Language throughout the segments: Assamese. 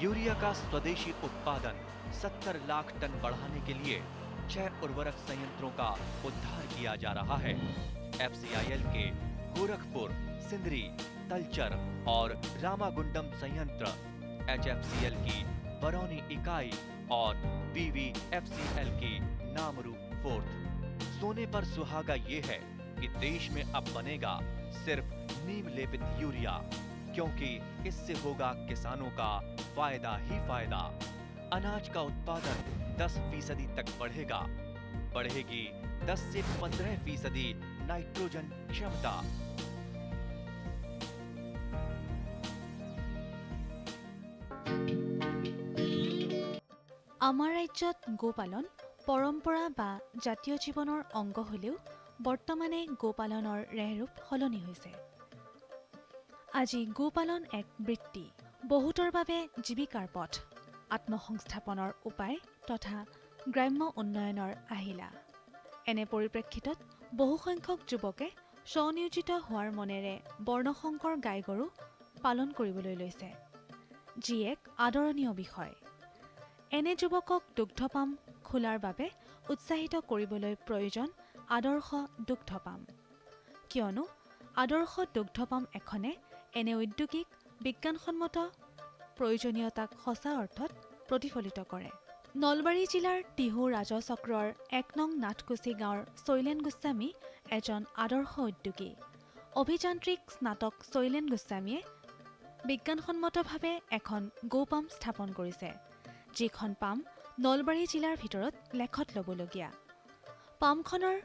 यूरिया का स्वदेशी उत्पादन 70 लाख टन बढ़ाने के लिए 6 उर्वरक संयंत्रों का उद्धार किया जा रहा है। FCIL के गोरखपुर, सिंदरी, तलचर और रामागुंडम संयंत्र, HFCL की बरौनी इकाई और BVFCL की नामरू फोर्थ। सोने पर सुहागा ये है कि देश में अब बनेगा सिर्फ नीम लेपित यूरिया, क्योंकि इससे होगा किसानों का फायदा ही फायदा। अनाज का उत्पादन 10% तक बढ़ेगा। बढ़ेगी 10 से 15% नाइट्रोजन क्षमता। আমাৰ ৰাজ্যত গোপালন পৰম্পৰা বা জাতীয় জীৱনৰ অংগ হ'লেও বৰ্তমানে গোপালনৰ ৰেহৰূপ সলনি হৈছে। আজি গোপালন এক বৃত্তি, বহুতৰ বাবে জীৱিকাৰ পথ, আত্মসংস্থাপনৰ উপায় তথা গ্ৰাম্য উন্নয়নৰ আহিলা। এনে পৰিপ্ৰেক্ষিতত বহুসংখ্যক যুৱকে স্বনিয়োজিত হোৱাৰ মনেৰে বৰ্ণশংকৰ গাই গৰু পালন কৰিবলৈ লৈছে, যি এক আদৰণীয় বিষয়। এনে যুৱকক দুগ্ধ পাম খোলাৰ বাবে উৎসাহিত কৰিবলৈ প্ৰয়োজন আদৰ্শ দুগ্ধ পাম, কিয়নো আদৰ্শ দুগ্ধ পাম এখনে এনে উদ্যোগিক বিজ্ঞানসন্মত প্ৰয়োজনীয়তাক সঁচা অৰ্থত প্ৰতিফলিত কৰে। নলবাৰী জিলাৰ টিহু ৰাজচক্ৰৰ ১ নং নাথকুচি গাঁৱৰ শৈলেন গোস্বামী এজন আদৰ্শ উদ্যোগী। অভিযান্ত্ৰিক স্নাতক শৈলেন গোস্বামীয়ে বিজ্ঞানসন্মতভাৱে এখন গোপাম স্থাপন কৰিছে, যিখন পাম নলবাৰী জিলাৰ ভিতৰত লেখত ল'বলগীয়া। পামখনৰ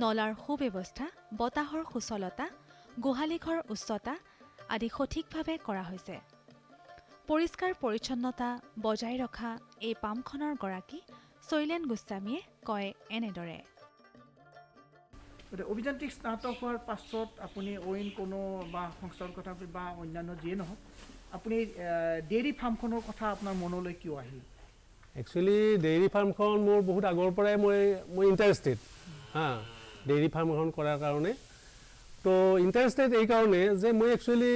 নলাৰ সুব্যৱস্থা, বতাহৰ সুচলতা, গোহালিঘৰ উচ্চতা আদি সঠিকভাৱে কৰা হৈছে। পৰিষ্কাৰ পৰিচ্ছন্নতা বজাই ৰখা এই পামখনৰ গৰাকী শৈলেন গোস্বামীয়ে কয় এনেদৰে। অভিযান্ত্ৰিক স্নাতক হোৱাৰ পাছত আপুনি অইন কোনো বা সংস্থাৰ কথা বা অন্যান্য যিয়ে নহওক, আপুনি ডেইৰী ফাৰ্মখনৰ কথা আপোনাৰ মনলৈ কিয় আহিল? একচুৱেলি ডেইৰী ফাৰ্মখন মোৰ বহুত আগৰ পৰাই মই ইণ্টাৰেষ্টেড ডেইৰী ফাৰ্ম এখন কৰাৰ কাৰণে। তো ইণ্টাৰেষ্টেড এইকাৰণে যে মই একচুৱেলি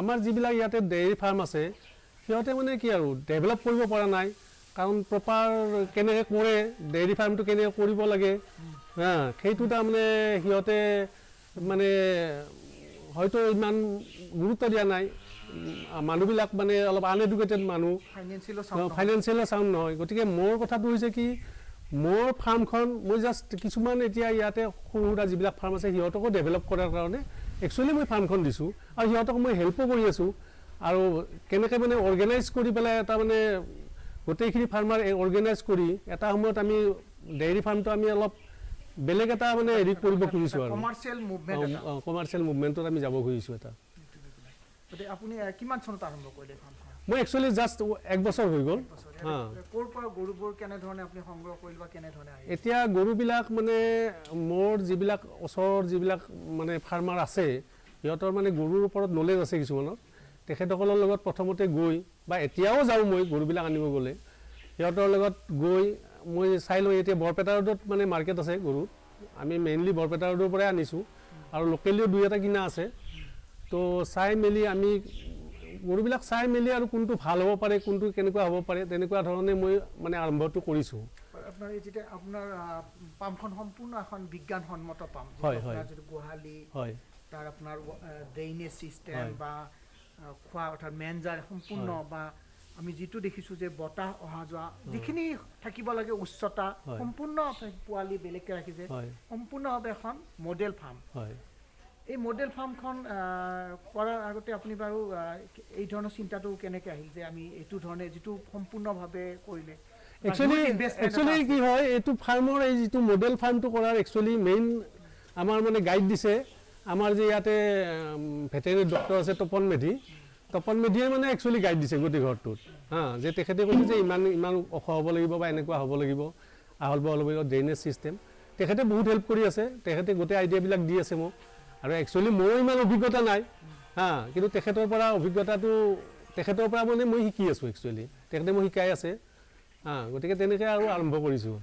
আমাৰ যিবিলাক ইয়াতে ডেইৰী ফাৰ্ম আছে সিহঁতে মানে কি আৰু ডেভেলপ কৰিব পৰা নাই, কাৰণ প্ৰপাৰ কেনেকৈ কৰে ডেইৰী ফাৰ্মটো কেনেকৈ কৰিব লাগে সেইটো তাৰমানে সিহঁতে মানে হয়তো ইমান গুৰুত্ব দিয়া নাই। মানুহবিলাক মানে অলপ আনএডুকেটেড মানুহ, ফাইনেন্সিয়েলি চাউণ্ড নহয়। গতিকে মোৰ কথাটো হৈছে কি, মোৰ ফাৰ্মখন মই জাষ্ট কিছুমান এতিয়া ইয়াতে সৰু সুৰা যিবিলাক ফাৰ্ম আছে সিহঁতকো ডেভেলপ কৰাৰ কাৰণে একচুৱেলি মই ফাৰ্মখন দিছোঁ, আৰু সিহঁতক মই হেল্পো কৰি আছোঁ। আৰু কেনেকৈ মানে অৰ্গেনাইজ কৰি পেলাই এটা মানে গোটেইখিনি ফাৰ্মাৰ অৰ্গেনাইজ কৰি এটা সময়ত আমি ডেইৰী ফাৰ্মটো আমি অলপ বেলেগ এটা মানে হেৰি কৰিব খুজিছোঁ আৰু কমাৰ্চিয়েল মুভমেণ্টত আমি যাব খুজিছোঁ এটা। আপুনি কিমান চনত আৰম্ভ কৰিলে ফাৰ্মখন? মই একচুৱেলি জাষ্ট 1 বছৰ হৈ গ'ল। ক'ৰ পৰা গৰুবোৰ কেনেধৰণে আপুনি সংগ্ৰহ কৰিলে বা কেনেধৰণে আহিল? এতিয়া গৰুবিলাক মানে মোৰ যিবিলাক ওচৰৰ যিবিলাক মানে ফাৰ্মাৰ আছে সিহঁতৰ মানে গৰুৰ ওপৰত নলেজ আছে কিছুমানৰ, তেখেতসকলৰ লগত প্ৰথমতে গৈ বা এতিয়াও যাওঁ মই গৰুবিলাক আনিব গ'লে সিহঁতৰ লগত গৈ মই চাই লওঁ। এতিয়া বৰপেটা ৰোডত মানে মাৰ্কেট আছে গৰু, আমি মেইনলি বৰপেটা ৰোডৰ পৰাই আনিছোঁ, আৰু লোকেলিও 2-এটা কিনা আছে। তো চাই মেলি আমি গৰুবিলাক চাই মেলি আৰু কোনটো ভাল হ'ব পাৰে, কোনটো কেনেকুৱা হ'ব পাৰে, তেনেকুৱা ধৰণে মই মানে আৰম্ভটো কৰিছোঁ। আপোনাৰ এই যেতিয়া আপোনাৰ পামখন সম্পূৰ্ণ এখন বিজ্ঞানসন্মত পাম, যিটো গোহালি, তাৰ আপোনাৰ ড্ৰেইনেজ ছিষ্টেম বা খোৱা অৰ্থাৎ মেনজাৰ সম্পূৰ্ণ, বা আমি যিটো দেখিছোঁ যে বতাহ অহা যোৱা যিখিনি থাকিব লাগে উচ্চতা সম্পূৰ্ণ পোৱালি বেলেগকৈ ৰাখিছে, সম্পূৰ্ণভাৱে এখন মডেল ফাৰ্ম। এই মডেল ফাৰ্মখন কৰাৰ আগতে আপুনি বাৰু এই ধৰণৰ চিন্তাটো কেনেকৈ আহিল যে আমি এইটো ধৰণে যিটো সম্পূৰ্ণভাৱে কৰিলে? একচুৱেলি কি হয়, এইটো ফাৰ্মৰ এই যিটো মডেল ফাৰ্মটো কৰাৰ একচুৱেলি মেইন আমাৰ মানে গাইড দিছে আমাৰ যে ইয়াতে ভেটেৰিনেৰী ডক্টৰ আছে তপন মেধিয়ে মানে একচুৱেলি গাইড দিছে গোটেই ঘৰটোত যে তেখেতে কৈছে যে ইমান ওখ হ'ব লাগিব বা এনেকুৱা হ'ব লাগিব, আহল বহল হ'ব লাগিব, ড্ৰেইনেজ ছিষ্টেম। তেখেতে বহুত হেল্প কৰি আছে, তেখেতে গোটেই আইডিয়াবিলাক দি আছে মোক। আৰু একচুৱেলি মোৰো ইমান অভিজ্ঞতা নাই কিন্তু তেখেতৰ পৰা মানে মই শিকি আছোঁ। একচুৱেলি তেখেতে মোক শিকাই আছে, গতিকে তেনেকৈ আৰু আৰম্ভ কৰিছোঁ।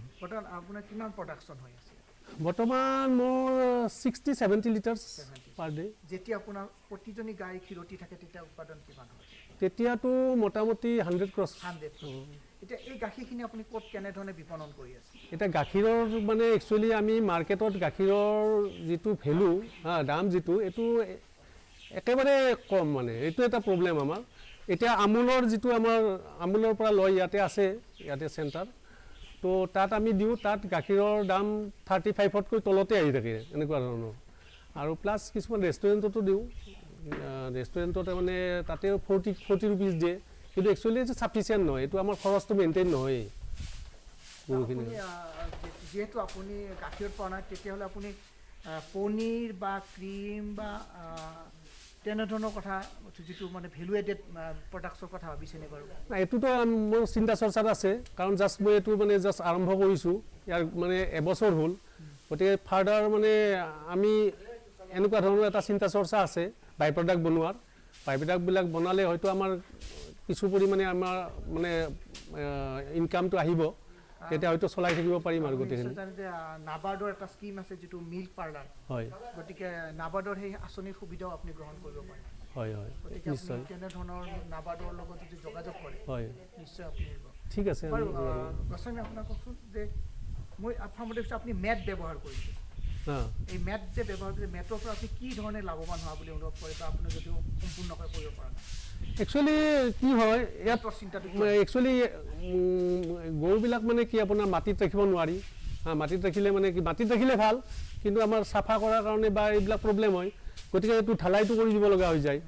আপোনাৰ কিমান প্ৰডাকশ্যন হৈ আছে? বৰ্তমান মোৰ 60-70 লিটাৰ পাৰ ডে। যেতিয়া আপোনাৰ প্ৰতিজনী গাই ক্ষীৰতী থাকে তেতিয়া উৎপাদন কিমান হয়? তেতিয়াতো মোটামুটি 100 ক্ৰছ। 100। এতিয়া এই গাখীৰখিনি আপুনি ক'ত কেনেধৰণে বিপণন কৰি আছে? এতিয়া গাখীৰৰ মানে একচুৱেলি আমি মাৰ্কেটত গাখীৰৰ যিটো ভেলু দাম যিটো এইটো একেবাৰে কম, মানে এইটো এটা প্ৰব্লেম আমাৰ। এতিয়া আমুলৰ যিটো আমাৰ আমুলৰ পৰা লয় ইয়াতে আছে, ইয়াতে চেণ্টাৰ, তো তাত আমি দিওঁ, তাত গাখীৰৰ দাম 35তকৈ তলতে আহি থাকে এনেকুৱা ধৰণৰ। আৰু প্লাছ কিছুমান ৰেষ্টুৰেণ্টতো দিওঁ, ৰেষ্টুৰেণ্টত মানে তাতে 40 ৰুপিজ দিয়ে, কিন্তু একচুৱেলি এইটো ছাফিচিয়েণ্ট নহয়, এইটো আমাৰ খৰচটো মেইনটেইন নহয় গৰুখিনি। যিহেতু আপুনি গাখীৰত পোৱা নাই, তেতিয়াহ'লে আপুনি পনীৰ বা ক্ৰীম বা তেনেধৰণৰ কথা, যিটো মানে ভেলু এডেড প্ৰডাক্টছৰ কথা ভাবিছেনে বাৰু? এইটোতো মোৰ চিন্তা চৰ্চাত আছে, কাৰণ জাষ্ট মই এইটো মানে জাষ্ট আৰম্ভ কৰিছোঁ, ইয়াৰ মানে এবছৰ হ'ল। গতিকে ফাৰ্ডাৰ মানে আমি এনেকুৱা ধৰণৰ এটা চিন্তা চৰ্চা আছে বাই প্ৰডাক্ট বনোৱাৰ। বাই প্ৰডাক্টবিলাক বনালে হয়তো আমাৰ কিছু পৰিমাণে আমাৰ মানে ইনকামটো আহিব, তেতিয়া হয়তো চলাই থাকিব পাৰিম আৰু গোটেইখিনি। নাবাৰ্ডৰ এটা স্কিম আছে যিটো মিল্ক পাৰ্লাৰ, হয়, গতিকে নাবাৰ্ডৰ সেই আঁচনিৰ সুবিধাও আপুনি গ্ৰহণ কৰিব পাৰে। হয় হয়, গতিকে নিশ্চয়। তেনেধৰণৰ নাবাৰ্ডৰ লগত যদি যোগাযোগ কৰে, হয়, নিশ্চয় আপুনি ঠিক আছে। বাৰু গোস্বামী, আপোনাক কওকচোন যে মই প্ৰথমতে দেখিছোঁ আপুনি মেট ব্যৱহাৰ কৰিছে। এই মেট যে ব্যৱহাৰ কৰিছে, মেটৰ পৰা আপুনি কি ধৰণে লাভৱান হোৱা বুলি অনুভৱ কৰে, বা আপুনি যদিও সম্পূৰ্ণকৈ কৰিব পৰা নাই? একচুৱেলি কি হয় ইয়াত, চিন্তাটো একচুৱেলি গৰুবিলাক মানে কি আপোনাৰ মাটিত ৰাখিব নোৱাৰি। মাটিত ৰাখিলে মানে কি, মাটিত ৰাখিলে ভাল, কিন্তু আমাৰ চাফা কৰাৰ কাৰণে বা এইবিলাক প্ৰব্লেম হয়, গতিকে এইটো ঢালাইটো কৰি দিব লগা হৈ যায়।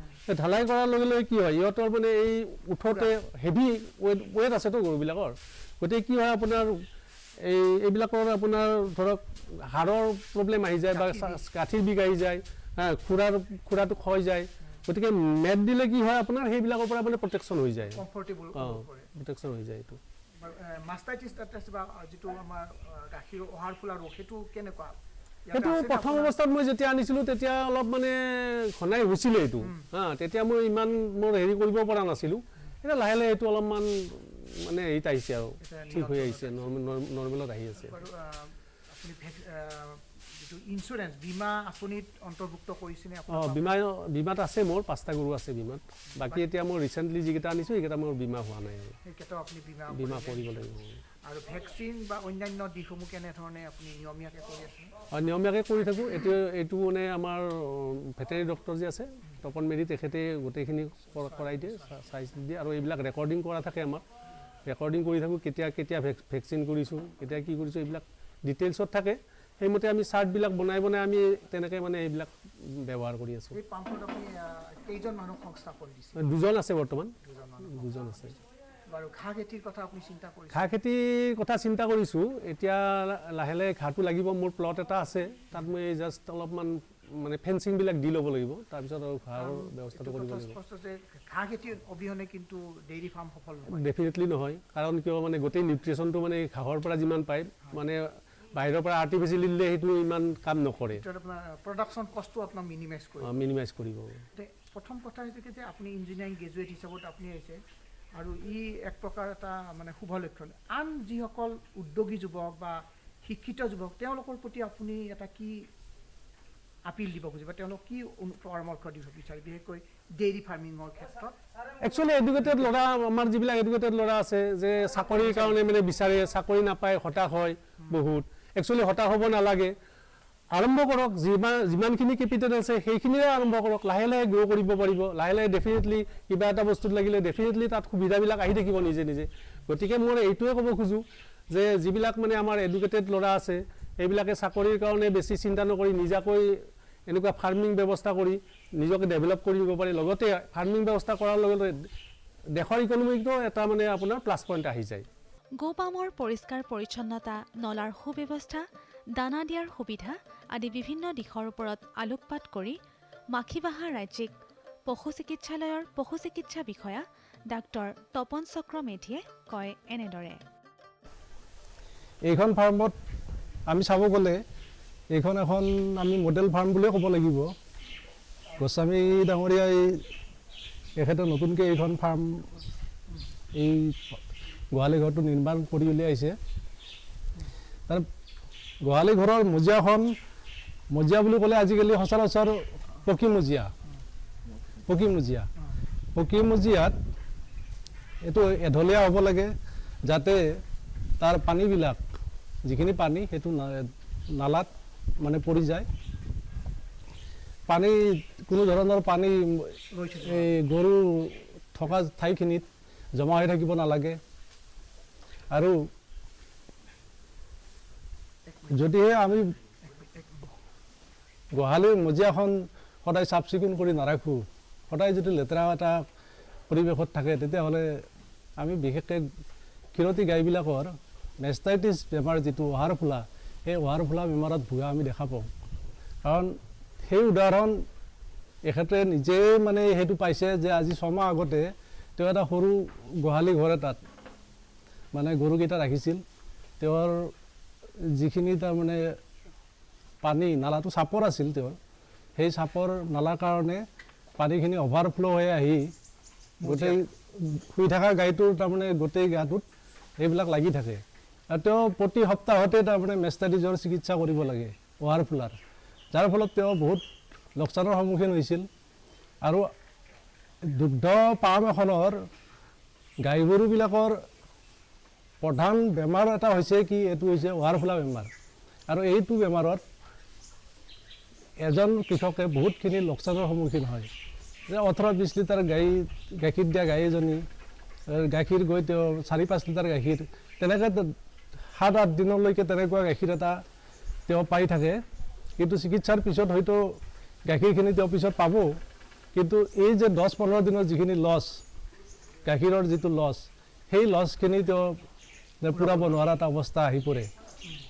ঢালাই কৰাৰ লগে লগে কি হয়, ইহঁতৰ মানে এই উঠোতে হেভি ৱেট আছেতো গৰুবিলাকৰ, গতিকে কি হয় আপোনাৰ এইবিলাকৰ আপোনাৰ ধৰক হাড়ৰ প্ৰব্লেম আহি যায় বা গাঁঠিৰ বিষ আহি যায়, খুৰাটো ক্ষয় যায়। গতিকে মেট দিলে কি হয় আপোনাৰ সেইবিলাকৰ পৰা মানে প্ৰটেকশ্যন হৈ যায়, প্ৰটেকশ্যন হৈ যায়। এইটো মাষ্টাইটিছ বা যিটো আমাৰ গাখীৰ অহাৰ ফলা ৰোগ, সেইটো কেনেকুৱা? সেইটো প্ৰথম অৱস্থাত মই যেতিয়া আনিছিলোঁ তেতিয়া অলপ মানে ঘনাই হৈছিলে এইটো, তেতিয়া মই ইমান মোৰ হেৰি কৰিব পৰা নাছিলোঁ। এতিয়া লাহে লাহে এইটো অলপমান মানে হেৰিত আহিছে আৰু ঠিক হৈ আহিছে, নৰ্মেলত আহি আছে। ইঞ্চুৰেঞ্চ বীমা আঁচনিত অন্তৰ্ভুক্ত কৰিছেনে? বীমাত আছে, মোৰ 5টা গৰু আছে বীমাত। বাকী এতিয়া মই ৰিচেণ্টলি যিকেইটা আনিছোঁ সেইকেইটা মোৰ বীমা হোৱা নাই, সেইকেইটাও আপুনি বীমা কৰিব লাগিব। আৰু ভেকচিন বা অন্যান্য দিশসমূহ কেনেধৰণে আপুনি নিয়মীয়াকৈ কৰি আছে? নিয়মীয়াকৈ কৰি থাকোঁ। এইটো মানে আমাৰ ভেটেৰিনেৰী ডক্টৰ যে আছে তপন মেধি, তেখেতে গোটেইখিনি কৰাই দিয়ে, চাই দিয়ে, আৰু এইবিলাক ৰেকৰ্ডিং কৰা থাকে আমাৰ, ৰেকৰ্ডিং কৰি থাকোঁ, কেতিয়া ভেকচিন কৰিছোঁ, কেতিয়া কি কৰিছোঁ, এইবিলাক ডিটেইলছত থাকে। সেইমতে আমি চাৰ্টবিলাক বনাই আমি তেনেকৈ মানে এইবিলাক ব্যৱহাৰ কৰি আছোঁ। এই পাম্পত আপুনি কেইজন মানুহ সংস্থাপন দিছে? 2জন আছে বৰ্তমান, 2জন আছে। বাৰু ঘাঁহ খেতিৰ কথা আপুনি চিন্তা কৰিছে? ঘাঁহ খেতিৰ কথা চিন্তা কৰিছোঁ। এতিয়া লাহে লাহে ঘাঁহটো লাগিব। মোৰ প্লট এটা আছে, তাত মই জাষ্ট অলপমান মানে ফেঞ্চিংবিলাক দি ল'ব লাগিব, তাৰপিছত আৰু ঘাঁহৰ ব্যৱস্থাটো কৰিব লাগিব। ঘাঁহ খেতিৰ অবিহনে কিন্তু ডেইৰী ফাৰ্ম সফল নহয়। ডেফিনেটলি নহয়, কাৰণ কিয় মানে গোটেই নিউট্ৰিশ্যনটো মানে ঘাঁহৰ পৰা যিমান পায়, মানে বাহিৰৰ পৰা আৰ্টিফিচিয়েলি দিলে সেইটো ইমান কাম নকৰে। প্ৰডাকশ্যন কষ্টটো আপোনাক মিনিমাইজ কৰিব। প্ৰথম কথা হৈছে যে আপুনি ইঞ্জিনিয়াৰিং গ্ৰেজুৱেট হিচাপত আপুনি আহিছে, আৰু এক প্ৰকাৰ এটা মানে শুভ লক্ষণ। আন যিসকল উদ্যোগী যুৱক বা শিক্ষিত যুৱক, তেওঁলোকৰ প্ৰতি আপুনি এটা কি আপিল দিব খুজিব, তেওঁলোক কি পৰামৰ্শ দিব বিচাৰে, বিশেষকৈ ডেইৰী ফাৰ্মিঙৰ ক্ষেত্ৰত? একচুৱেলি এডুকেটেড ল'ৰা, আমাৰ যিবিলাক এডুকেটেড ল'ৰা আছে, যে চাকৰিৰ কাৰণে মানে বিচাৰে, চাকৰি নাপায়, হতাশ হয় বহুত। একচুৱেলি হতাশ হ'ব নালাগে, আৰম্ভ কৰক। যিমানখিনি কেপিটেল আছে সেইখিনিৰে আৰম্ভ কৰক, লাহে লাহে গ্ৰ' কৰিব পাৰিব। লাহে লাহে ডেফিনেটলি কিবা এটা বস্তুত লাগিলে ডেফিনেটলি তাত সুবিধাবিলাক আহি থাকিব নিজে নিজে। গতিকে মই এইটোৱে ক'ব খোজোঁ যে যিবিলাক মানে আমাৰ এডুকেটেড ল'ৰা আছে, এইবিলাকে চাকৰিৰ কাৰণে বেছি চিন্তা নকৰি নিজাকৈ এনেকুৱা ফাৰ্মিং ব্যৱস্থা কৰি নিজকে ডেভেলপ কৰি দিব পাৰে। লগতে ফাৰ্মিং ব্যৱস্থা কৰাৰ লগে লগে দেশৰ ইকনমিকটো এটা মানে আপোনাৰ প্লাছ পইণ্ট আহি যায়। গোপামৰ পৰিষ্কাৰ পৰিচ্ছন্নতা, নলাৰ সুব্যৱস্থা, দানা দিয়াৰ সুবিধা আদি বিভিন্ন দিশৰ ওপৰত আলোকপাত কৰি মাখিবাহা ৰাজ্যিক পশু চিকিৎসালয়ৰ পশু চিকিৎসা বিষয়া ডাক্তৰ তপন চক্ৰ মেধিয়ে কয় এনেদৰে। এইখন ফাৰ্মত আমি চাব গ'লে এইখন এখন আমি মডেল ফাৰ্ম বুলিয়ে ক'ব লাগিব। গোস্বামী ডাঙৰীয়াই এখেতে নতুনকৈ এইখন ফাৰ্ম এই গোহালি ঘৰটো নিৰ্মাণ কৰি উলিয়াইছে। তাৰ গোহালি ঘৰৰ মজিয়াখন, মজিয়া বুলি ক'লে আজিকালি সচৰাচৰ পকী মজিয়া মজিয়াত এইটো এঢলীয়া হ'ব লাগে যাতে তাৰ পানীবিলাক যিখিনি পানী সেইটো নালাত মানে পৰি যায় পানী কোনো ধৰণৰ পানী এই গৰু থকা ঠাইখিনিত জমা হৈ থাকিব নালাগে আৰু যদিহে আমি গোহালিৰ মজিয়াখন সদায় চাফ চিকুণ কৰি নাৰাখোঁ সদায় যদি লেতেৰা এটা পৰিৱেশত থাকে তেতিয়াহ'লে আমি বিশেষকৈ ক্ষীৰতী গাইবিলাকৰ মেষ্টাইটিছ বেমাৰ যিটো অহাৰ ফোলা সেই অহাৰ ফোলা বেমাৰত ভোগা আমি দেখা পাওঁ কাৰণ সেই উদাহৰণ এখেতে নিজে মানে সেইটো পাইছে যে আজি 6 মাহ আগতে তেওঁ এটা সৰু গোহালি ঘৰ এটাত মানে গৰুকেইটা ৰাখিছিল তেওঁৰ যিখিনি তাৰমানে পানী নালাটো চাপৰ আছিল তেওঁৰ সেই চাপৰ নালাৰ কাৰণে পানীখিনি অভাৰফ্ল' হৈ আহি গোটেই শুই থকা গাইটোৰ তাৰমানে গোটেই গাটোত এইবিলাক লাগি থাকে আৰু তেওঁ প্ৰতি সপ্তাহতে তাৰমানে মেষ্টাইটিছৰ চিকিৎসা কৰিব লাগে অহাৰ ফোলাৰ যাৰ ফলত তেওঁ বহুত লোকচানৰ সন্মুখীন হৈছিল আৰু দুগ্ধ পাম এখনৰ গাই গৰুবিলাকৰ প্ৰধান বেমাৰ এটা হৈছে কি এইটো হৈছে অহাৰ ফোলা বেমাৰ আৰু এইটো বেমাৰত এজন কৃষকে বহুতখিনি লোকচানৰ সন্মুখীন হয় যে 18-20 লিটাৰ গাখীৰ দিয়া গাই এজনী গাখীৰ গৈ তেওঁ 4-5 লিটাৰ গাখীৰ তেনেকৈ 7-8 দিনলৈকে তেনেকুৱা গাখীৰ এটা তেওঁ পাই থাকে কিন্তু চিকিৎসাৰ পিছত হয়তো গাখীৰখিনি তেওঁ পিছত পাব কিন্তু এই যে 10-15 দিনৰ যিখিনি লছ গাখীৰৰ যিটো লছ সেই লছখিনি তেওঁ পূৰাব নোৱাৰা এটা অৱস্থা আহি পৰে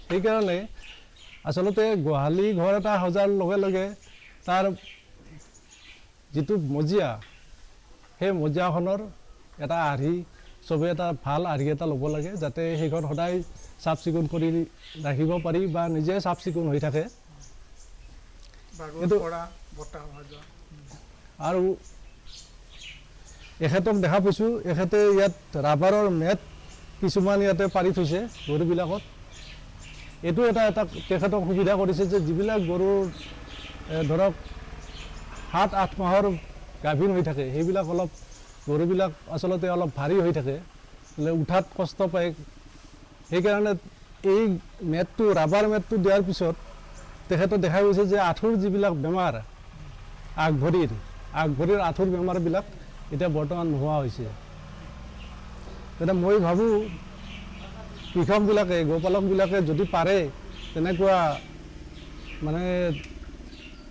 সেইকাৰণে আচলতে গোহালি ঘৰ এটা সজাৰ লগে লগে তাৰ যিটো মজিয়া সেই মজিয়াখনৰ এটা আৰ্হি চবে এটা ভাল আৰ্হি এটা ল'ব লাগে যাতে সেইখন সদায় চাফ চিকুণ কৰি ৰাখিব পাৰি বা নিজে চাফ চিকুণ হৈ থাকে আৰু এখেতক দেখা পাইছোঁ এখেতে ইয়াত ৰাবাৰৰ মেট কিছুমান ইয়াতে পাৰি থৈছে গৰুবিলাকত এইটো এটা তেখেতক সুবিধা কৰিছে যে যিবিলাক গৰু ধৰক 7-8 মাহৰ গাভীন হৈ থাকে সেইবিলাক অলপ গৰুবিলাক আচলতে অলপ ভাৰী হৈ থাকে উঠাত কষ্ট পায় সেইকাৰণে এই মেটটো ৰাবাৰ মেটটো দিয়াৰ পিছত তেখেতক দেখা গৈছে যে আঁঠুৰ যিবিলাক বেমাৰ আগভৰিৰ আঁঠুৰ বেমাৰবিলাক এতিয়া বৰ্তমান নোহোৱা হৈছে তেতিয়া মই ভাবোঁ কৃষকবিলাকে গোপালকবিলাকে যদি পাৰে তেনেকুৱা মানে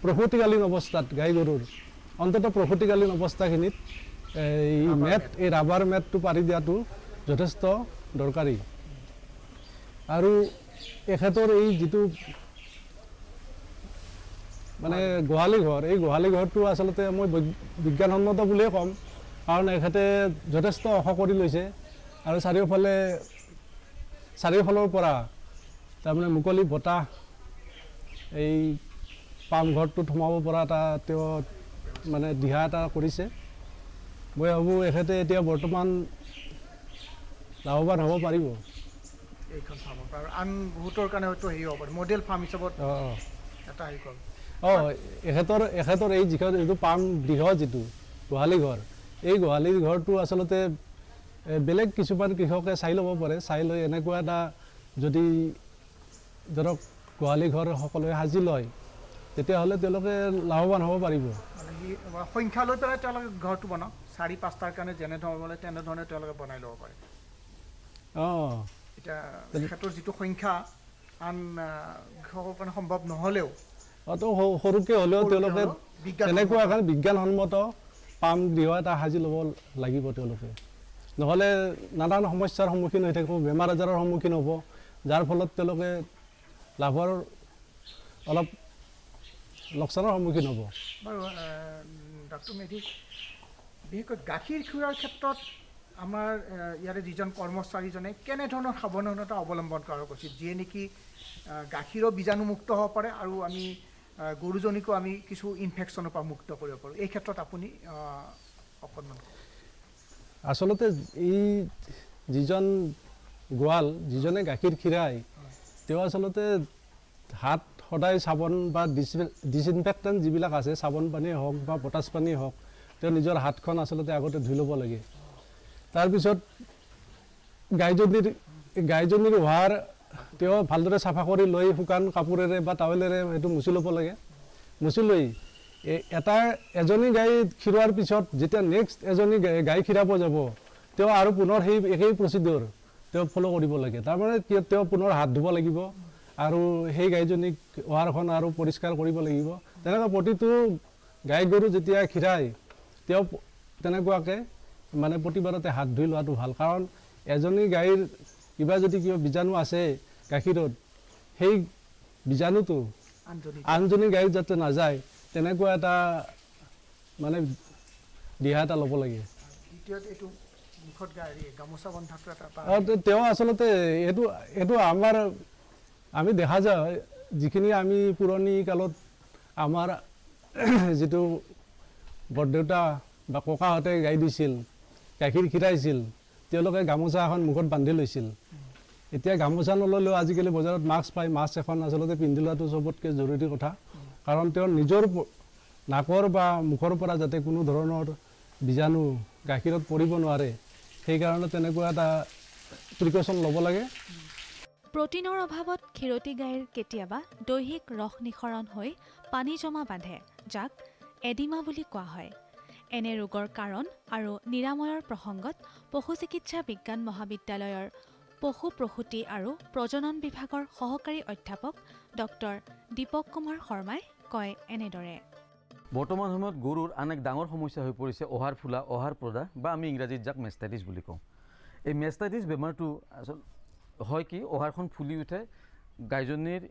প্ৰসূতিকালীন অৱস্থাত গাই গৰুৰ অন্ততঃ প্ৰসূতিকালীন অৱস্থাখিনিত এই ৰাবাৰ মেটটো পাৰি দিয়াটো যথেষ্ট দৰকাৰী আৰু এখেতৰ এই যিটো মানে গোহালি ঘৰ এই গোহালি ঘৰটো আচলতে মই বিজ্ঞানসন্মত বুলিয়ে ক'ম কাৰণ এখেতে যথেষ্ট ওখ কৰি লৈছে আৰু চাৰিওফালৰ পৰা তাৰমানে মুকলি বতাহ এই পামঘৰটোত সোমাব পৰা এটা তেওঁ মানে দিহা এটা কৰিছে মই ভাবোঁ এখেতে এতিয়া বৰ্তমান লাভৱান হ'ব পাৰিব এইখন ফাৰ্মৰ আৰু আন বহুতৰ কাৰণে হয়তো হেৰি হ'ব পাৰে মডেল ফাৰ্ম হিচাপত এটা হেৰি কৰক এখেতৰ এই যিখন এইটো পাম গৃহ যিটো গোহালি ঘৰ এই গোহালি ঘৰটো আচলতে বেলেগ কিছুমান কৃষকে চাই ল'ব পাৰে চাই লৈ এনেকুৱা এটা যদি ধৰক গোহালি ঘৰ সকলোৱে সাজি লয় তেতিয়াহ'লে তেওঁলোকে লাভৱান হ'ব পাৰিব সংখ্যা লৈ পেলাই তেওঁলোকে ঘৰটো বনাওক 4-5টাৰ কাৰণে যেনেধৰণে তেনেধৰণে তেওঁলোকে বনাই ল'ব পাৰে এতিয়া তেখেতৰ যিটো সংখ্যা আন কৃষকৰ কাৰণে সম্ভৱ নহ'লেও সৰুকৈ হ'লেও তেওঁলোকে তেনেকুৱা এখন বিজ্ঞানসন্মত পাম গৃহ এটা সাজি ল'ব লাগিব তেওঁলোকে নহ'লে নানান সমস্যাৰ সন্মুখীন হৈ থাকিব বেমাৰ আজাৰৰ সন্মুখীন হ'ব যাৰ ফলত তেওঁলোকে লাভৰ অলপ লোকচানৰ সন্মুখীন হ'ব বাৰু ডক্টৰ মেধি বিশেষকৈ গাখীৰ খীৰোৱাৰ ক্ষেত্ৰত আমাৰ ইয়াৰে যিজন কৰ্মচাৰীজনে কেনেধৰণৰ সাৱধানতা অৱলম্বন কৰা উচিত যিয়ে নেকি গাখীৰৰ বীজাণুমুক্ত হ'ব পাৰে আৰু আমি গৰুজনীকো আমি কিছু ইনফেকশ্যনৰ পৰা মুক্ত কৰিব পাৰোঁ এই ক্ষেত্ৰত আপুনি অকণমান আচলতে এই যিজন গোৱাল যিজনে গাখীৰ খীৰায় তেওঁ আচলতে হাত সদায় চাবোন বা ডিছইনফেক্টেণ্ট যিবিলাক আছে চাবোন পানীয়ে হওক বা পটাছ পানীয়ে হওক তেওঁ নিজৰ হাতখন আচলতে আগতে ধুই ল'ব লাগে। তাৰপিছত গাইজনীৰ হোৱাৰ তেওঁ ভালদৰে চাফা কৰি লৈ শুকান কাপোৰেৰে বা টাৱেলেৰে সেইটো মুচি ল'ব লাগে। মুচি লৈ এজনী গাই খীৰোৱাৰ পিছত যেতিয়া নেক্সট এজনী গাই খীৰাব যাব তেওঁ আৰু পুনৰ সেই একেই প্ৰচিডিউৰ তেওঁ ফ'ল' কৰিব লাগে। তাৰমানে তেওঁ পুনৰ হাত ধুব লাগিব আৰু সেই গাইজনীক ওহাৰখন আৰু পৰিষ্কাৰ কৰিব লাগিব। তেনেকৈ প্ৰতিটো গাই গৰু যেতিয়া খীৰায় তেওঁ তেনেকুৱাকৈ মানে প্ৰতিবাৰতে হাত ধুই লোৱাটো ভাল। কাৰণ এজনী গাইৰ কিবা বীজাণু আছে গাখীৰত, সেই বীজাণুটো আনজনী গাইত যাতে নাযায় তেনেকুৱা এটা মানে দিহা এটা ল'ব লাগে। তেওঁ আচলতে এইটো আমি দেখা যায় যিখিনি আমি পুৰণি কালত আমাৰ যিটো বৰদেউতা বা ককাহঁতে গাই দিছিল, গাখীৰ খীৰাইছিল, তেওঁলোকে গামোচা এখন মুখত বান্ধি লৈছিল। এতিয়া গামোচা নল'লেও আজিকালি বজাৰত মাস্ক পায়, মাস্ক এখন আচলতে পিন্ধি লোৱাটো চবতকৈ জৰুৰী কথা। কাৰণ তেওঁৰ নিজৰ নাকৰ বা মুখৰ পৰা যাতে কোনো ধৰণৰ বীজাণু গাখীৰত পৰিব নোৱাৰে, সেইকাৰণে তেনেকুৱা এটা প্ৰিকশ্যন ল'ব লাগে। প্ৰটিনৰ অভাৱত খীৰতী গাইৰ কেতিয়াবা দৈহিক ৰস নিঃসৰণ হৈ পানী জমা বান্ধে, যাক এডিমা বুলি কোৱা হয়। এনে ৰোগৰ কাৰণ আৰু নিৰাময়ৰ প্ৰসংগত পশু চিকিৎসা বিজ্ঞান মহাবিদ্যালয়ৰ পশু প্ৰসূতি আৰু প্ৰজনন বিভাগৰ সহকাৰী অধ্যাপক ডক্টৰ দীপক কুমাৰ শৰ্মাই কয় এনেদৰে। বৰ্তমান সময়ত গৰুৰ আন এক ডাঙৰ সমস্যা হৈ পৰিছে অহাৰ ফুলা, অহাৰ প্ৰদা বা আমি ইংৰাজীত যাক মেষ্টাইটিছ বুলি কওঁ। এই মেষ্টাইটিছ বেমাৰটো আচল হয় কি অহাৰখন ফুলি উঠে, গাইজনীৰ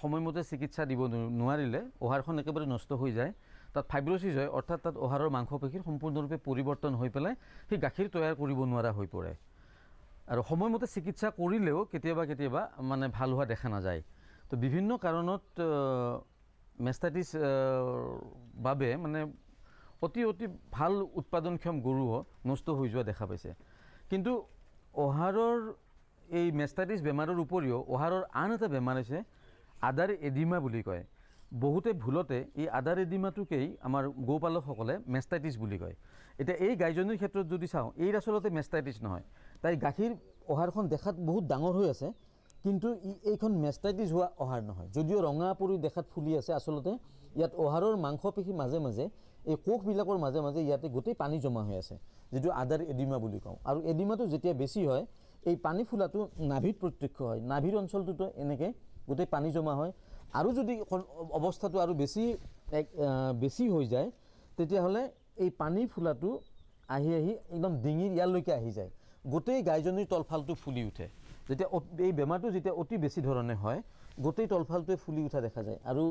সময়মতে চিকিৎসা দিব নোৱাৰিলে অহাৰখন একেবাৰে নষ্ট হৈ যায়, তাত ফাইব্ৰ'চিছ হয়, অৰ্থাৎ তাত অহাৰৰ মাংসপেশীৰ সম্পূৰ্ণৰূপে পৰিৱৰ্তন হৈ পেলাই সেই গাখীৰ তৈয়াৰ কৰিব নোৱাৰা হৈ পৰে। আৰু সময়মতে চিকিৎসা কৰিলেও কেতিয়াবা মানে ভাল হোৱা দেখা নাযায়। তো বিভিন্ন কাৰণত মেষ্টাইটিছ বাবে মানে অতি ভাল উৎপাদনক্ষম গৰুও নষ্ট হৈ যোৱা দেখা পাইছে। কিন্তু অহাৰৰ এই মেষ্টাইটিছ বেমাৰৰ উপৰিও অহাৰৰ আন এটা বেমাৰ আছে আদাৰ এডিমা বুলি কয়। বহুতে ভুলতে এই আদাৰ এডিমাটোকেই আমাৰ গৌপালকসকলে মেষ্টাইটিছ বুলি কয়। এতিয়া এই গাইজনীৰ ক্ষেত্ৰত যদি চাওঁ, এই আচলতে মেষ্টাইটিছ নহয়, তাই গাখীৰ অহাৰখন দেখাত বহুত ডাঙৰ হৈ আছে, কিন্তু এইখন মেষ্টাইটিছ হোৱা অহাৰ নহয়। যদিও ৰঙা পৰি দেখাত ফুলি আছে, আচলতে ইয়াত অহাৰৰ মাংসপেশীৰ মাজে মাজে এই কোষবিলাকৰ মাজে মাজে ইয়াতে গোটেই পানী জমা হৈ আছে, যিটো আদাৰ এডিমা বুলি কওঁ। আৰু এডিমাটো যেতিয়া বেছি হয় এই পানী ফুলাটো নাভিত প্ৰত্যক্ষ হয়, নাভিৰ অঞ্চলটোতো এনেকৈ গোটেই পানী জমা হয়। আৰু যদি অৱস্থাটো আৰু বেছি হৈ যায় তেতিয়াহ'লে এই পানী ফুলাটো আহি একদম ডিঙিৰ ইয়ালৈকে আহি যায়, গোটেই গাইজনীৰ তলফালটো ফুলি উঠে। যেতিয়া এই বেমাৰটো যেতিয়া অতি বেছি ধৰণে হয় গোটেই তলফালটোৱে ফুলি উঠা দেখা যায় আৰু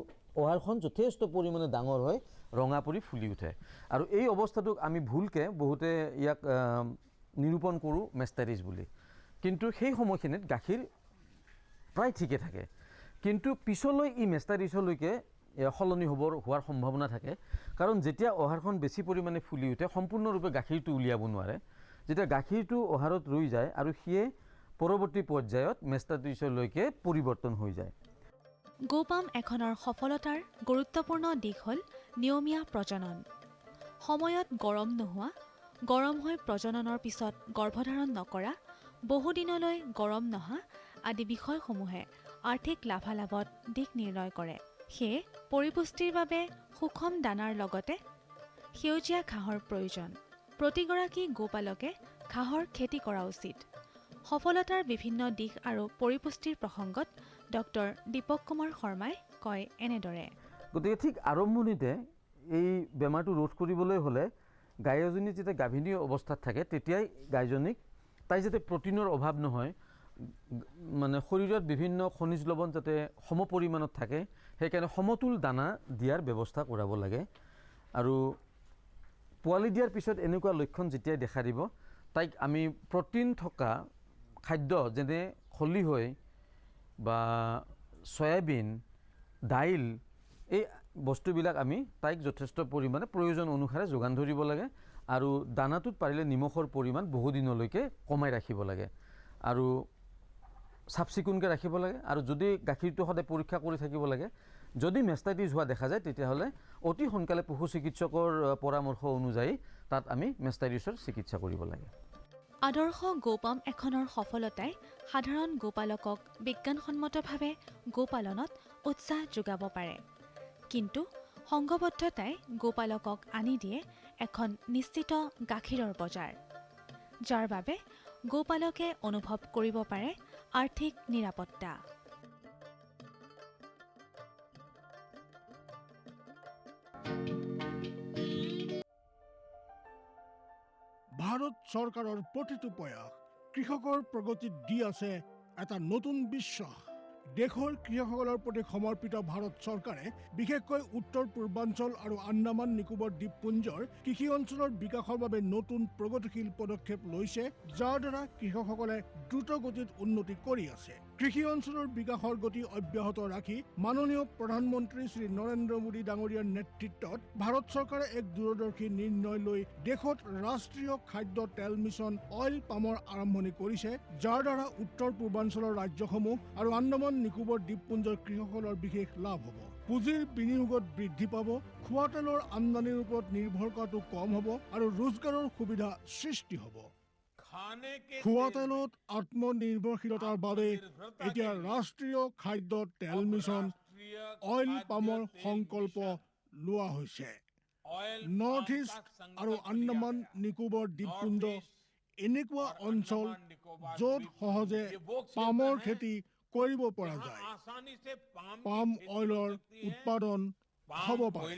অহাৰখন যথেষ্ট পৰিমাণে ডাঙৰ হয়, ৰঙা পৰি ফুলি উঠে। আৰু এই অৱস্থাটোক আমি ভুলকৈ বহুতে ইয়াক নিৰূপণ কৰোঁ মেষ্টাইটিছ বুলি। কিন্তু সেই সময়খিনিত গাখীৰ প্ৰায় ঠিকে থাকে, কিন্তু পিছলৈ ই মেষ্টাইটিছলৈকে সলনি হোৱাৰ সম্ভাৱনা থাকে। কাৰণ যেতিয়া অহাৰখন বেছি পৰিমাণে ফুলি উঠে সম্পূৰ্ণৰূপে গাখীৰটো উলিয়াব নোৱাৰে, যেতিয়া গাখীৰটো অহাৰত ৰৈ যায় আৰু সিয়ে পৰৱৰ্তী পৰ্যায়ত মেষ্টাইটিছলৈকে পৰিৱৰ্তন হৈ যায়। গোপাম এখনৰ সফলতাৰ গুৰুত্বপূৰ্ণ দিশ হ'ল নিয়মীয়া প্ৰজনন। সময়ত গৰম নোহোৱা, গৰম হৈ প্ৰজননৰ পিছত গৰ্ভধাৰণ নকৰা, বহুদিনলৈ গৰম নহা আদি বিষয়সমূহে আৰ্থিক লাভালাভত দিশ নিৰ্ণয় কৰে। সেয়ে পৰিপুষ্টিৰ বাবে সুষম দানাৰ লগতে সেউজীয়া ঘাঁহৰ প্ৰয়োজন। প্ৰতিগৰাকী গোপালকে ঘাঁহৰ খেতি কৰা উচিত। সফলতাৰ বিভিন্ন দিশ আৰু পৰিপুষ্টিৰ প্ৰসংগত ডক্টৰ দীপক কুমাৰ শৰ্মাই কয় এনেদৰে। গতিকে ঠিক আৰম্ভণিতে এই বেমাৰটো ৰোধ কৰিবলৈ হ'লে গাই এজনী যেতিয়া গাভিনী অৱস্থাত থাকে তেতিয়াই গাইজনীক তাই যাতে প্ৰটিনৰ অভাৱ নহয়, মানে শৰীৰত বিভিন্ন খনিজ লৱণ যাতে সম পৰিমাণত থাকে, সেইকাৰণে সমতুল দানা দিয়াৰ ব্যৱস্থা কৰাব লাগে। আৰু পোৱালি দিয়াৰ পিছত এনেকুৱা লক্ষণ যেতিয়াই দেখা দিব তাইক আমি প্ৰটিন থকা খাদ্য যেনে খলিহৈ বা চয়াবিন, দাইল, এই বস্তুবিলাক আমি তাইক যথেষ্ট পৰিমাণে প্ৰয়োজন অনুসাৰে যোগান ধৰিব লাগে। আৰু দানাটোত পাৰিলে নিমখৰ পৰিমাণ বহুদিনলৈকে কমাই ৰাখিব লাগে আৰু চাফ চিকুণকৈ ৰাখিব লাগে। আৰু যদি গাখীৰটো সদায় পৰীক্ষা কৰি থাকিব লাগে, যদি মেষ্টাইটিছ হোৱা দেখা যায় তেতিয়াহ'লে অতি সোনকালে পশু চিকিৎসকৰ পৰামৰ্শ অনুযায়ী তাত আমি মেষ্টাইটিছৰ চিকিৎসা কৰিব লাগে। আদৰ্শ গোপাম এখনৰ সফলতাই সাধাৰণ গোপালকক বিজ্ঞানসন্মতভাৱে গোপালনত উৎসাহ যোগাব পাৰে, কিন্তু সংঘবদ্ধতাই গোপালকক আনি দিয়ে এখন নিশ্চিত গাখীৰৰ বজাৰ, যাৰ বাবে গোপালকে অনুভৱ কৰিব পাৰে আৰ্থিক নিৰাপত্তা। ভাৰত চৰকাৰৰ প্ৰতিটো প্ৰয়াস কৃষকৰ প্ৰগতিত দি আছে এটা নতুন বিশ্বাস। দেশৰ কৃষকসকলৰ প্ৰতি সমৰ্পিত ভাৰত চৰকাৰে বিশেষকৈ উত্তৰ পূৰ্বাঞ্চল আৰু আন্দামান নিকোবৰ দ্বীপপুঞ্জৰ কৃষি অঞ্চলৰ বিকাশৰ বাবে নতুন প্ৰগতিশীল পদক্ষেপ লৈছে, যাৰ দ্বাৰা কৃষকসকলে দ্ৰুত গতিত উন্নতি কৰি আছে। কৃষি অঞ্চলৰ বিকাশৰ গতি অব্যাহত ৰাখি মাননীয় প্ৰধানমন্ত্ৰী শ্ৰী নৰেন্দ্ৰ মোদী ডাঙৰীয়াৰ নেতৃত্বত ভাৰত চৰকাৰে এক দূৰদৰ্শী নিৰ্ণয় লৈ দেশত ৰাষ্ট্ৰীয় খাদ্য তেল মিছন অইল পামৰ আৰম্ভণি কৰিছে, যাৰ দ্বাৰা উত্তৰ পূৰ্বাঞ্চলৰ ৰাজ্যসমূহ আৰু আন্দামান নিকোবৰ দ্বীপপুঞ্জৰ কৃষকসকলৰ বিশেষ লাভ হ'ব। পুঁজিৰ বিনিয়োগত বৃদ্ধি পাব, খোৱা তেলৰ আমদানিৰ ওপৰত নিৰ্ভৰ কৰাটো কম হ'ব আৰু ৰোজগাৰৰ সুবিধা সৃষ্টি হ'ব। খোৱা তেলত আত্মনিৰ্ভৰশীলতাৰ বাবে এতিয়া ৰাষ্ট্ৰীয় খাদ্য তেল মিছন অইল পামৰ সংকল্প লোৱা হৈছে। নৰ্থ ইষ্ট আৰু আন্দামান নিকোবৰ দ্বীপপুঞ্জ এনেকুৱা অঞ্চল য'ত সহজে পামৰ খেতি কৰিব পৰা যায়, পাম অইলৰ উৎপাদন হ'ব পাৰে।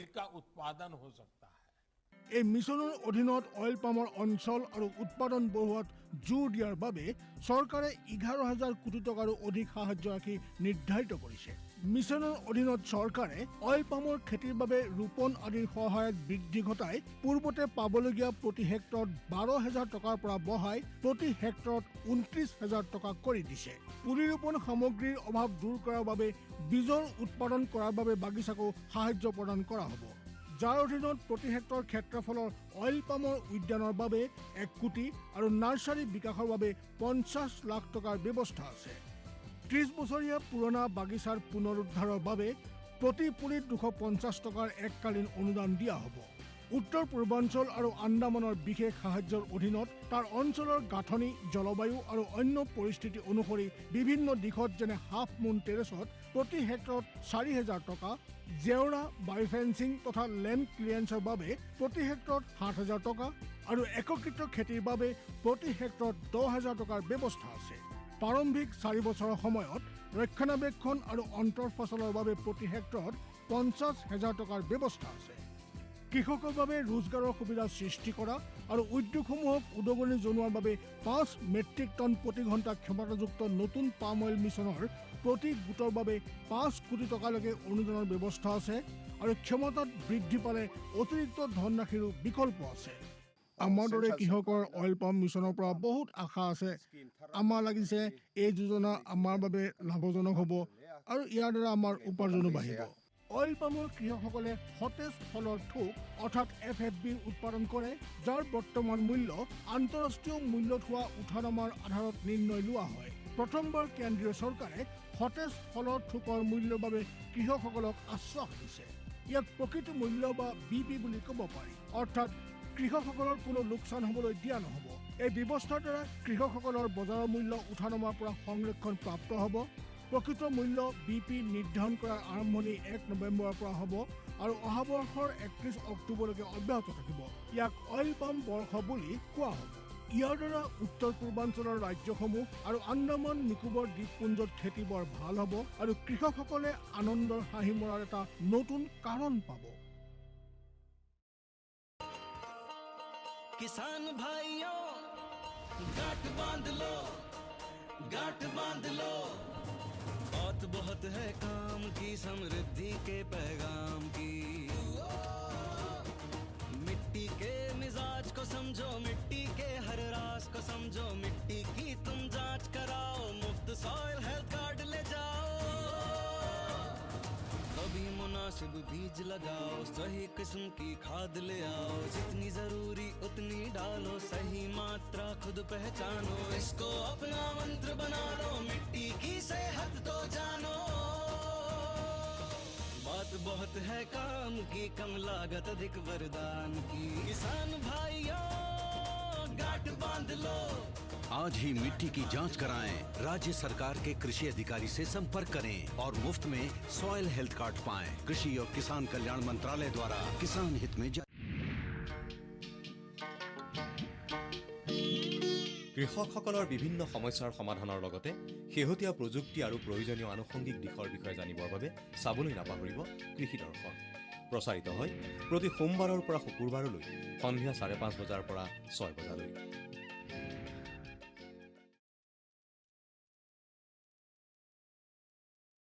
এই মিছনৰ অধীনত অইল পামৰ অঞ্চল আৰু উৎপাদন বঢ়োৱাত জোৰ দিয়াৰ বাবে চৰকাৰে 11,000 কোটি টকাৰো অধিক সাহায্য ৰাখি নিৰ্ধাৰিত কৰিছে। মিছনৰ অধীনত চৰকাৰে অইল পামৰ খেতিৰ বাবে ৰোপণ আদিৰ সহায়ত বৃদ্ধি ঘটাই পূৰ্বতে পাবলগীয়া প্ৰতি হেক্টৰত 12,000 টকাৰ পৰা বঢ়াই প্ৰতি হেক্টৰত 29,000 টকা কৰি দিছে। পুলি ৰোপণ সামগ্ৰীৰ অভাৱ দূৰ কৰাৰ বাবে বীজৰ উৎপাদন কৰাৰ বাবে বাগিচাকো সাহায্য প্ৰদান কৰা হ'ব, যাৰ অধীনত প্ৰতি হেক্টৰ ক্ষেত্ৰফলৰ অইল পামৰ উদ্যানৰ বাবে 1 কোটি আৰু নাৰ্চাৰী বিকাশৰ বাবে 50 লাখ টকাৰ ব্যৱস্থা আছে। 30 বছৰীয়া পুৰণা বাগিচাৰ পুনৰুদ্ধাৰৰ বাবে প্ৰতি পুলিত 250 টকাৰ এককালীন অনুদান দিয়া হ'ব। উত্তৰ পূৰ্বাঞ্চল আৰু আন্দামানৰ বিশেষ সাহায্যৰ অধীনত তাৰ অঞ্চলৰ গাঁথনি, জলবায়ু আৰু অন্য পৰিস্থিতি অনুসৰি বিভিন্ন দিশত যেনে হাফ মুন টেৰেছত প্ৰতি হেক্টৰত 4,000 টকা, জেওৰা, বায়'ফেন্সিং তথা লেণ্ড ক্লিয়াৰেন্সৰ বাবে প্ৰতি হেক্টৰত 7,000 টকা আৰু একত্ৰিত খেতিৰ বাবে প্ৰতি হেক্টৰত 10,000 টকাৰ ব্যৱস্থা আছে। প্ৰাৰম্ভিক 4 বছৰৰ সময়ত ৰক্ষণাবেক্ষণ আৰু অন্তৰ্ফচলৰ বাবে প্ৰতি হেক্টৰত 50,000 টকাৰ ব্যৱস্থা আছে। কৃষকৰ বাবে ৰোজগাৰৰ সুবিধা সৃষ্টি কৰা আৰু উদ্যোগসমূহক উদগনি জনোৱাৰ বাবে 5 মেট্ৰিক টন প্ৰতি ঘণ্টা ক্ষমতাযুক্ত নতুন পাম অইল মিছনৰ প্ৰতি গোটৰ বাবে 5 কোটি টকালৈকে অনুদানৰ ব্যৱস্থা আছে আৰু ক্ষমতাত বৃদ্ধি পালে অতিৰিক্ত ধনৰাশিৰো বিকল্প আছে। আমাৰ দৰে কৃষকৰ অইল পাম মিছনৰ পৰা বহুত আশা আছে। আমাৰ লাগিছে এই যোজনা আমাৰ বাবে লাভজনক হ'ব আৰু ইয়াৰ দ্বাৰা আমাৰ উপাৰ্জনো বাঢ়িব। অইল পামৰ কৃষকসকলে সতেজ ফলৰ থোক অৰ্থাৎ FFB উৎপাদন কৰে, যাৰ বৰ্তমান মূল্য আন্তঃৰাষ্ট্ৰীয় মূল্যত হোৱা উঠানামাৰ আধাৰত নিৰ্ণয় লোৱা হয়। প্ৰথমবাৰ কেন্দ্ৰীয় চৰকাৰে সতেজ ফলৰ থোকৰ মূল্যৰ বাবে কৃষকসকলক আশ্বাস দিছে। ইয়াক প্ৰকৃত মূল্য বা BP বুলি ক'ব পাৰি, অৰ্থাৎ কৃষকসকলৰ কোনো লোকচান হ'বলৈ দিয়া নহ'ব। এই ব্যৱস্থাৰ দ্বাৰা কৃষকসকলৰ বজাৰৰ মূল্য উঠানামাৰ পৰা সংৰক্ষণ প্ৰাপ্ত হ'ব। প্ৰকৃত মূল্য BP নিৰ্ধাৰণ কৰাৰ আৰম্ভণি 1 নৱেম্বৰৰ পৰা হ'ব আৰু অহা বৰ্ষৰ 31 অক্টোবৰলৈকে অব্যাহত থাকিব। ইয়াক অইল পাম বৰ্ষ বুলি কোৱা হ'ব। ইয়াৰ দ্বাৰা উত্তৰ পূৰ্বাঞ্চলৰ ৰাজ্যসমূহ আৰু আন্দামান নিকোবৰ দ্বীপপুঞ্জত খেতি বৰ ভাল হ'ব আৰু কৃষকসকলে আনন্দৰ হাঁহি মৰাৰ এটা নতুন কাৰণ পাব। किसान भाइयों गांठ बांध लो बहुत बहुत है काम की समृद्धि के पैगाम की। मिट्टी के मिजाज को समझो, मिट्टी के हर राज को समझो, मिट्टी की तुम जांच कराओ, मुफ्त सॉइल हेल्थ कार्ड ले जाओ। कभी मुनासिब बीज लगाओ, सही किस्म की खाद ले आओ, जितनी जरूरी उतनी डालो, सही मात्रा खुद पहचानो, इसको अपना मंत्र बना लो, मिट्टी की सेहत तो जानो। बात बहुत मेहनत है काम की, कम लागत अधिक वरदान की। किसान भाइयों गांठ बांध लो, आज ही मिट्टी की जांच कराएं। राज्य सरकार के कृषि अधिकारी से संपर्क करें और मुफ्त में सॉइल हेल्थ कार्ड पाएं। कृषि और किसान कल्याण मंत्रालय द्वारा किसान हित में কৃষকসকলৰ বিভিন্ন সমস্যাৰ সমাধানৰ লগতে শেহতীয়া প্ৰযুক্তি আৰু প্ৰয়োজনীয় আনুষংগিক দিশৰ বিষয়ে জানিবৰ বাবে চাবলৈ নাপাহৰিব কৃষি দৰ্শন। প্ৰচাৰিত হয় প্ৰতি সোমবাৰৰ পৰা শুকুৰবাৰলৈ সন্ধিয়া 5:30 বজাৰ পৰা 6 বজালৈ।